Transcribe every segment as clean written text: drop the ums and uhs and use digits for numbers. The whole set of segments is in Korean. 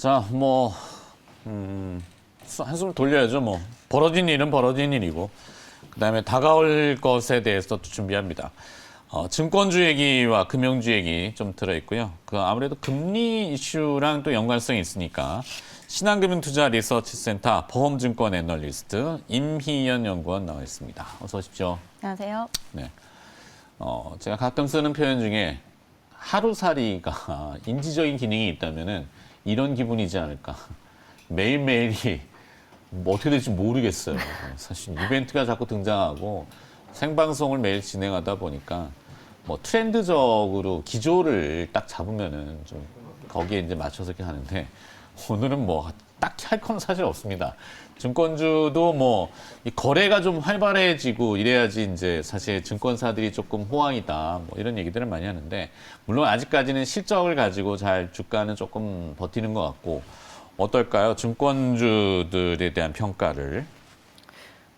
자, 한숨 돌려야죠, 뭐. 벌어진 일은 벌어진 일이고, 그 다음에 다가올 것에 대해서 또 준비합니다. 증권주 얘기와 금융주 얘기 좀 들어있고요. 아무래도 금리 이슈랑 또 연관성이 있으니까, 신한금융투자 리서치센터 보험증권 애널리스트 임희연 연구원 나와 있습니다. 어서 오십시오. 안녕하세요. 네. 제가 가끔 쓰는 표현 중에 하루살이가 인지적인 기능이 있다면은 이런 기분이지 않을까. 매일매일이 뭐 어떻게 될지 모르겠어요. 사실 이벤트가 자꾸 등장하고 생방송을 매일 진행하다 보니까 뭐 트렌드적으로 기조를 딱 잡으면은 좀 거기에 이제 맞춰서 이렇게 하는데 오늘은 뭐 딱히 할 건 사실 없습니다. 증권주도 뭐 이 거래가 좀 활발해지고 이래야지 이제 사실 증권사들이 조금 호황이다 뭐 이런 얘기들을 많이 하는데 물론 아직까지는 실적을 가지고 잘 주가는 조금 버티는 것 같고 어떨까요? 증권주들에 대한 평가를.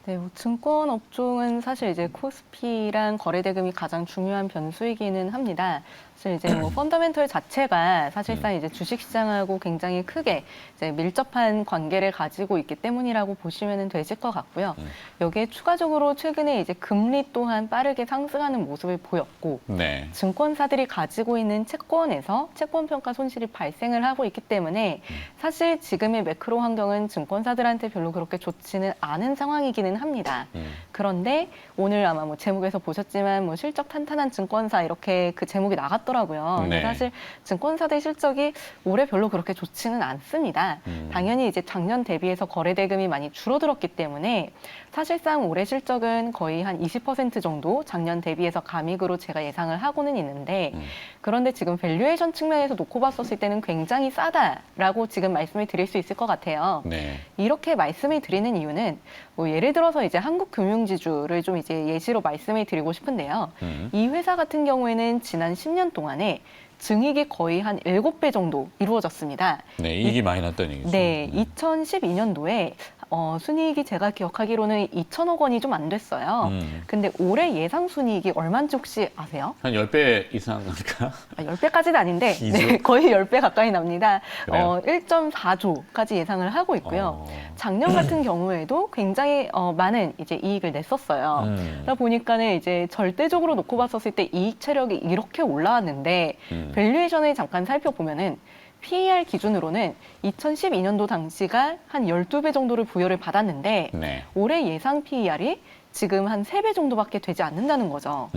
네, 뭐 증권 업종은 사실 이제 코스피랑 거래대금이 가장 중요한 변수이기는 합니다. 사실 이제 뭐 펀더멘털 자체가 사실상 이제 주식시장하고 굉장히 크게 이제 밀접한 관계를 가지고 있기 때문이라고 보시면 되실 것 같고요. 여기에 추가적으로 최근에 이제 금리 또한 빠르게 상승하는 모습을 보였고, 네. 증권사들이 가지고 있는 채권에서 채권 평가 손실이 발생을 하고 있기 때문에 사실 지금의 매크로 환경은 증권사들한테 별로 그렇게 좋지는 않은 상황이기는 합니다. 그런데 오늘 아마 뭐 제목에서 보셨지만 뭐 실적 탄탄한 증권사 이렇게 그 제목이 나갔더라고요. 근데 네. 사실 증권사들 실적이 올해 별로 그렇게 좋지는 않습니다. 당연히 이제 작년 대비해서 거래 대금이 많이 줄어들었기 때문에 사실상 올해 실적은 거의 한 20% 정도 작년 대비해서 감익으로 제가 예상을 하고는 있는데 그런데 지금 밸류에이션 측면에서 놓고 봤었을 때는 굉장히 싸다라고 지금 말씀을 드릴 수 있을 것 같아요. 네. 이렇게 말씀을 드리는 이유는 뭐 예를 들어서 이제 한국금융지주를 좀 이제 예시로 말씀을 드리고 싶은데요. 이 회사 같은 경우에는 지난 10년 동안에 증익이 거의 한 7배 정도 이루어졌습니다. 네, 이익이 많이 났다는 얘기죠. 네, 2012년도에 순이익이 제가 기억하기로는 2천억 원이 좀 안 됐어요. 근데 올해 예상 순이익이 얼마인지 혹시 아세요? 한 10배 이상 할까? 10배까지는 아닌데 네, 2조? 거의 10배 가까이 납니다. 그래요? 1.4조까지 예상을 하고 있고요. 작년 같은 경우에도 굉장히 많은 이제 이익을 냈었어요. 그러다 보니까는 이제 절대적으로 놓고 봤었을 때 이익 체력이 이렇게 올라왔는데 밸류에이션을 잠깐 살펴보면은 PER 기준으로는 2012년도 당시가 한 12배 정도를 부여를 받았는데 네. 올해 예상 PER이 지금 한 3배 정도밖에 되지 않는다는 거죠.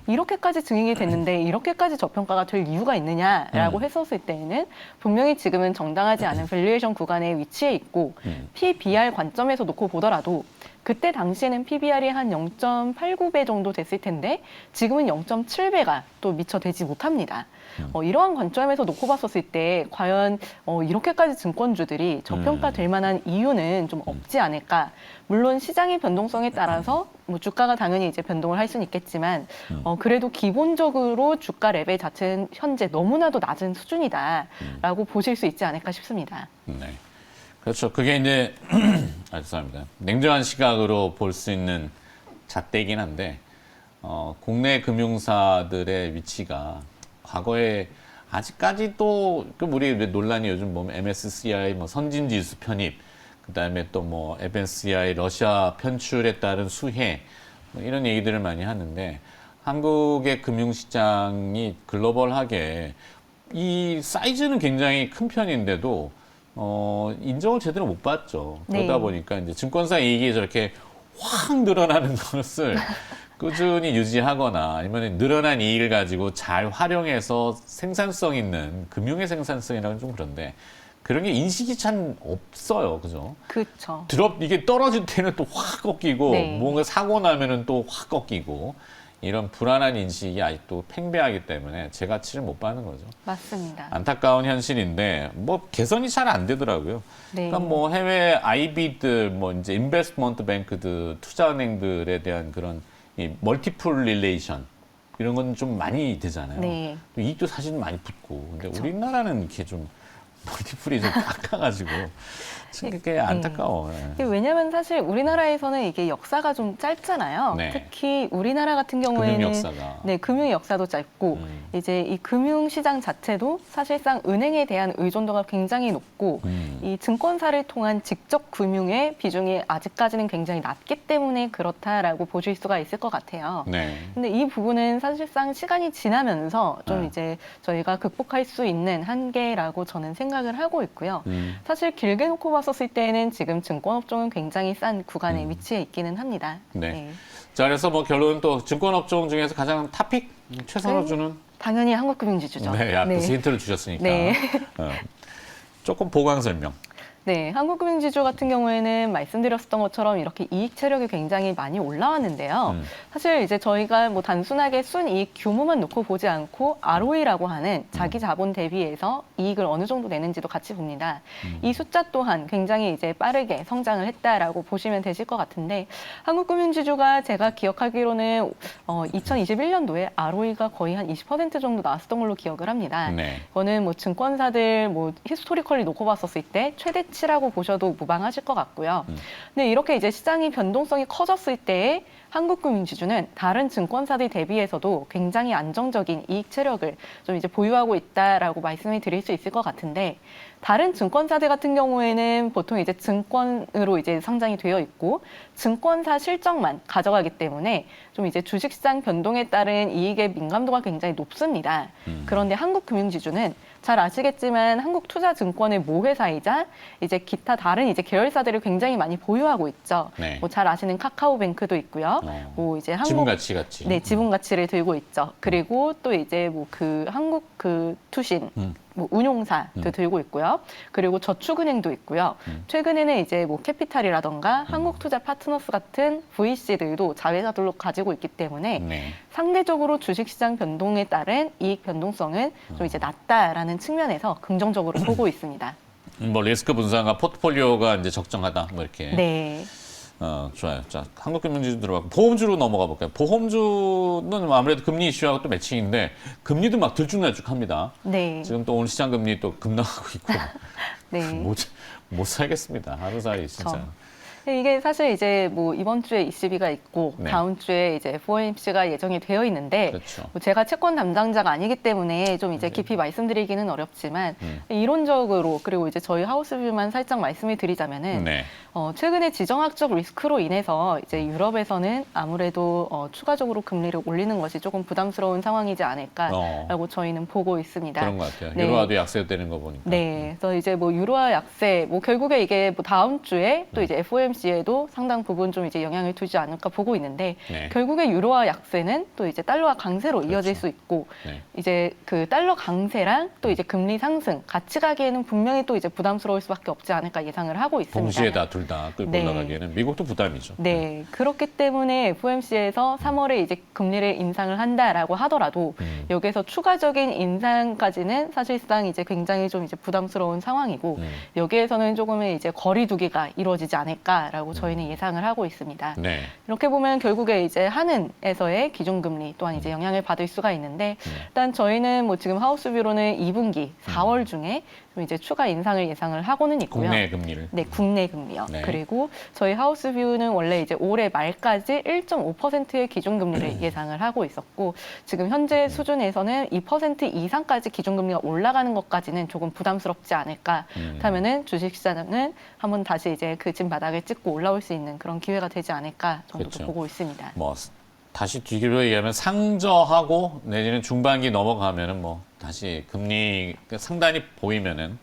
이렇게까지 증액이 됐는데 이렇게까지 저평가가 될 이유가 있느냐라고 했었을 때에는 분명히 지금은 정당하지 않은 밸류에이션 구간에 위치해 있고 PBR 관점에서 놓고 보더라도 그때 당시에는 PBR이 한 0.89배 정도 됐을 텐데 지금은 0.7배가 또 미처 되지 못합니다. 이러한 관점에서 놓고 봤었을 때 과연 이렇게까지 증권주들이 저평가될 만한 이유는 좀 없지 않을까. 물론 시장의 변동성에 따라서 뭐 주가가 당연히 이제 변동을 할 수는 있겠지만 그래도 기본적으로 주가 레벨 자체는 현재 너무나도 낮은 수준이다라고 보실 수 있지 않을까 싶습니다. 네. 그렇죠. 그게 이제, 죄송합니다. 냉정한 시각으로 볼 수 있는 잣대이긴 한데, 국내 금융사들의 위치가 과거에 아직까지도, 우리 논란이 요즘 보면 MSCI 뭐 선진지수 편입, 그 다음에 또 뭐 MSCI 러시아 편출에 따른 수혜, 뭐 이런 얘기들을 많이 하는데, 한국의 금융시장이 글로벌하게 이 사이즈는 굉장히 큰 편인데도 인정을 제대로 못 받죠. 그러다 네. 보니까 이제 증권사 이익이 저렇게 확 늘어나는 것을 꾸준히 유지하거나 아니면 늘어난 이익을 가지고 잘 활용해서 생산성 있는 금융의 생산성이라는 좀 그런데 그런 게 인식이 참 없어요. 그죠? 그렇죠. 이게 떨어질 때는 또 확 꺾이고 네. 뭔가 사고 나면은 또 확 꺾이고 이런 불안한 인식이 아직도 팽배하기 때문에 제 가치를 못 받는 거죠. 맞습니다. 안타까운 현실인데 뭐 개선이 잘 안 되더라고요. 네. 그러니까 뭐 해외 IB들 뭐 이제 인베스트먼트 뱅크들 투자은행들에 대한 그런 이 멀티플 릴레이션 이런 건 좀 많이 되잖아요. 네. 또 이익도 사실 많이 붙고 근데 그쵸. 우리나라는 이렇게 좀 멀티플이 좀 깎아가지고 그게 안타까워. 이게 왜냐하면 사실 우리나라에서는 이게 역사가 좀 짧잖아요. 네. 특히 우리나라 같은 경우에는 금융 역사가. 네, 금융 역사도 짧고 이제 이 금융 시장 자체도 사실상 은행에 대한 의존도가 굉장히 높고 이 증권사를 통한 직접 금융의 비중이 아직까지는 굉장히 낮기 때문에 그렇다라고 보실 수가 있을 것 같아요. 네. 근데 이 부분은 사실상 시간이 지나면서 좀 네. 이제 저희가 극복할 수 있는 한계라고 저는 생각을 하고 있고요. 사실 길게 놓고 봤었을 때는 지금 증권업종은 굉장히 싼 구간에 위치해 있기는 합니다. 네. 자, 그래서 뭐 결론은 또 증권업종 중에서 가장 탑픽 최선을 주는 당연히 한국금융지주죠. 네, 앞에서 힌트를 주셨으니까 네. 조금 보강 설명. 네, 한국금융지주 같은 경우에는 말씀드렸었던 것처럼 이렇게 이익 체력이 굉장히 많이 올라왔는데요. 사실 이제 저희가 뭐 단순하게 순이익 규모만 놓고 보지 않고 ROE라고 하는 자기 자본 대비해서 이익을 어느 정도 내는지도 같이 봅니다. 이 숫자 또한 굉장히 이제 빠르게 성장을 했다라고 보시면 되실 것 같은데 한국금융지주가 제가 기억하기로는 2021년도에 ROE가 거의 한 20% 정도 나왔었던 걸로 기억을 합니다. 네. 이거는 뭐 증권사들 뭐 히스토리컬리 놓고 봤었을 때 최대치라고 보셔도 무방하실 것 같고요. 근데 이렇게 이제 시장이 변동성이 커졌을 때 한국금융지주는 다른 증권사들 대비해서도 굉장히 안정적인 이익 체력을 좀 이제 보유하고 있다라고 말씀을 드릴 수 있을 것 같은데 다른 증권사들 같은 경우에는 보통 이제 증권으로 이제 상장이 되어 있고 증권사 실적만 가져가기 때문에 좀 이제 주식시장 변동에 따른 이익의 민감도가 굉장히 높습니다. 그런데 한국금융지주는 잘 아시겠지만 한국투자증권의 모회사이자 이제 기타 다른 이제 계열사들을 굉장히 많이 보유하고 있죠. 네. 뭐 잘 아시는 카카오뱅크도 있고요. 뭐 이제 한국 지분가치 같이. 네, 지분 가치를 들고 있죠. 그리고 또 이제 뭐 그 한국 그 투신 뭐 운용사도 들고 있고요. 그리고 저축은행도 있고요. 최근에는 이제 뭐 캐피탈이라던가 한국투자 파트너스 같은 VC들도 자회사들로 가지고 있기 때문에 네. 상대적으로 주식시장 변동에 따른 이익 변동성은 좀 이제 낮다라는 측면에서 긍정적으로 보고 있습니다. 뭐 리스크 분산과 포트폴리오가 이제 적정하다 뭐 이렇게. 네. 좋아요. 자, 한국금융지주 들어가고 보험주로 넘어가 볼까요? 보험주는 아무래도 금리 이슈하고 또 매칭인데 금리도 막 들쭉날쭉합니다. 네. 지금 또 오늘 시장 금리 또 급락하고 있고 네. 못 살겠습니다. 하루살이 진짜. 그렇죠. 이게 사실 이제 뭐 이번 주에 ECB가 있고 네. 다음 주에 이제 FOMC가 예정이 되어 있는데 그렇죠. 뭐 제가 채권 담당자가 아니기 때문에 좀 이제 깊이 말씀드리기는 어렵지만 이론적으로 그리고 이제 저희 하우스뷰만 살짝 말씀을 드리자면은 네. 최근에 지정학적 리스크로 인해서 이제 유럽에서는 아무래도 추가적으로 금리를 올리는 것이 조금 부담스러운 상황이지 않을까라고 저희는 보고 있습니다. 그런 것 같아요. 네. 유로화도 약세되는 거 보니까. 네, 그래서 이제 뭐 유로화 약세, 뭐 결국에 이게 뭐 다음 주에 또 이제 FOMC에도 상당 부분 좀 이제 영향을 두지 않을까 보고 있는데 네. 결국에 유로화 약세는 또 이제 달러화 강세로 이어질 그렇죠. 수 있고 네. 이제 그 달러 강세랑 또 이제 금리 상승 같이 가기에는 분명히 또 이제 부담스러울 수밖에 없지 않을까 예상을 하고 있습니다. 동시에 다 둘 다 끌고 네. 올라가기에는 미국도 부담이죠. 네, 그렇기 때문에 FOMC에서 3월에 이제 금리를 인상을 한다라고 하더라도 여기에서 추가적인 인상까지는 사실상 이제 굉장히 좀 이제 부담스러운 상황이고 여기에서는 조금의 이제 거리두기가 이루어지지 않을까라고 저희는 예상을 하고 있습니다. 네. 이렇게 보면 결국에 이제 한은에서의 기준금리 또한 이제 영향을 받을 수가 있는데 일단 저희는 뭐 지금 하우스뷰로는 2분기 4월 중에 좀 이제 추가 인상을 예상을 하고는 있고요. 국내 금리를. 네, 국내 금리요. 네. 그리고 저희 하우스뷰는 원래 이제 올해 말까지 1.5%의 기준금리를 예상을 하고 있었고 지금 현재 수준에서는 2% 이상까지 기준금리가 올라가는 것까지는 조금 부담스럽지 않을까. 그렇다면은 주식시장은 한번 다시 이제 그 진 바닥을 찍고 올라올 수 있는 그런 기회가 되지 않을까 정도도 그렇죠. 보고 있습니다. 뭐 다시 뒤로 얘기하면 상저하고 내지는 중반기 넘어가면은 뭐 다시 금리 상단이 보이면은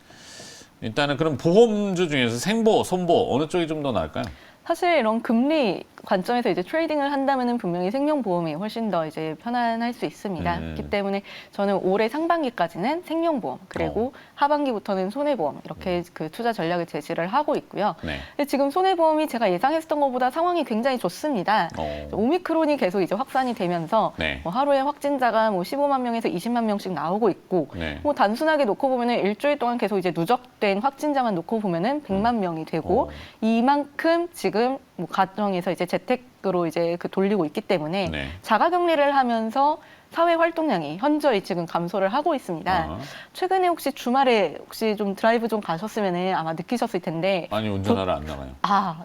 일단은 그럼 보험주 중에서 생보, 손보 어느 쪽이 좀 더 나을까요? 사실 이런 금리 관점에서 이제 트레이딩을 한다면은 분명히 생명보험이 훨씬 더 이제 편안할 수 있습니다. 그렇기 때문에 저는 올해 상반기까지는 생명보험 그리고 하반기부터는 손해보험 이렇게 그 투자 전략을 제시를 하고 있고요. 네. 근데 지금 손해보험이 제가 예상했던 것보다 상황이 굉장히 좋습니다. 오미크론이 계속 이제 확산이 되면서 네. 뭐 하루에 확진자가 뭐 15만 명에서 20만 명씩 나오고 있고 네. 뭐 단순하게 놓고 보면은 일주일 동안 계속 이제 누적된 확진자만 놓고 보면은 100만 명이 되고 이만큼 지금 지금 뭐 가정에서 이제 재택으로 이제 그 돌리고 있기 때문에 네. 자가격리를 하면서 사회 활동량이 현저히 지금 감소를 하고 있습니다. 최근에 혹시 주말에 혹시 좀 드라이브 좀 가셨으면 아마 느끼셨을 텐데 아니 운전하러 안 나가요.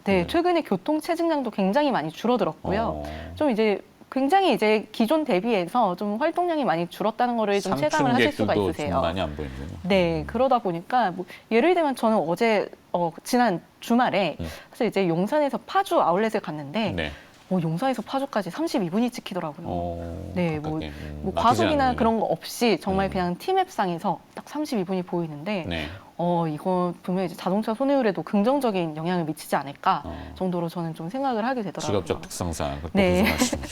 네. 네. 최근에 교통 체증량도 굉장히 많이 줄어들었고요. 어. 좀 이제 굉장히 이제 기존 대비해서 좀 활동량이 많이 줄었다는 거를 좀 체감을 하실 수가 상춘객들도 있으세요. 좀 많이 안 보이는군요. 네, 그러다 보니까 뭐 예를 들면 저는 어제 지난 주말에 사실 이제 용산에서 파주 아울렛을 갔는데 네. 용산에서 파주까지 32분이 찍히더라고요. 네, 뭐 가깝게. 뭐 막히지 과속이나 않는군요. 그런 거 없이 정말 그냥 티맵상에서 딱 32분이 보이는데 네. 이거 분명히 이제 자동차 손해율에도 긍정적인 영향을 미치지 않을까 어. 정도로 저는 좀 생각을 하게 되더라고요. 직업적 특성상 그것도 네. 고생하시군요.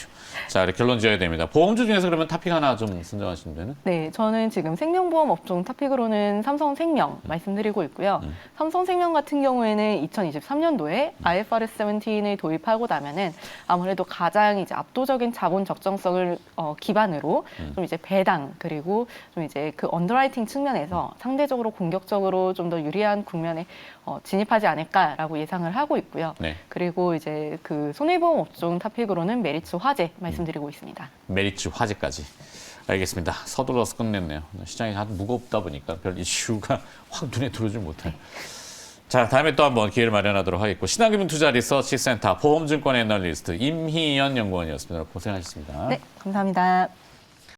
자, 이렇게 결론 지어야 됩니다. 보험주 중에서 그러면 토픽 하나 좀 선정하시면 되는? 네, 저는 지금 생명보험 업종 토픽으로는 삼성생명 말씀드리고 있고요. 삼성생명 같은 경우에는 2023년도에 IFRS 17을 도입하고 나면은 아무래도 가장 이제 압도적인 자본 적정성을 기반으로 좀 이제 배당 그리고 좀 이제 그 언더라이팅 측면에서 상대적으로 공격적으로 좀 더 유리한 국면에 진입하지 않을까라고 예상을 하고 있고요. 네. 그리고 이제 그 손해보험 업종 토픽으로는 메리츠 화재 말씀드리고 있습니다. 메리츠 화재까지. 알겠습니다. 서둘러서 끝냈네요. 시장이 아주 무겁다 보니까 별 이슈가 확 눈에 들어오지 못해요. 자, 다음에 또 한번 기회를 마련하도록 하겠고 신한금융투자리서치센터 보험증권 애널리스트 임희연 연구원이었습니다. 고생하셨습니다. 네, 감사합니다.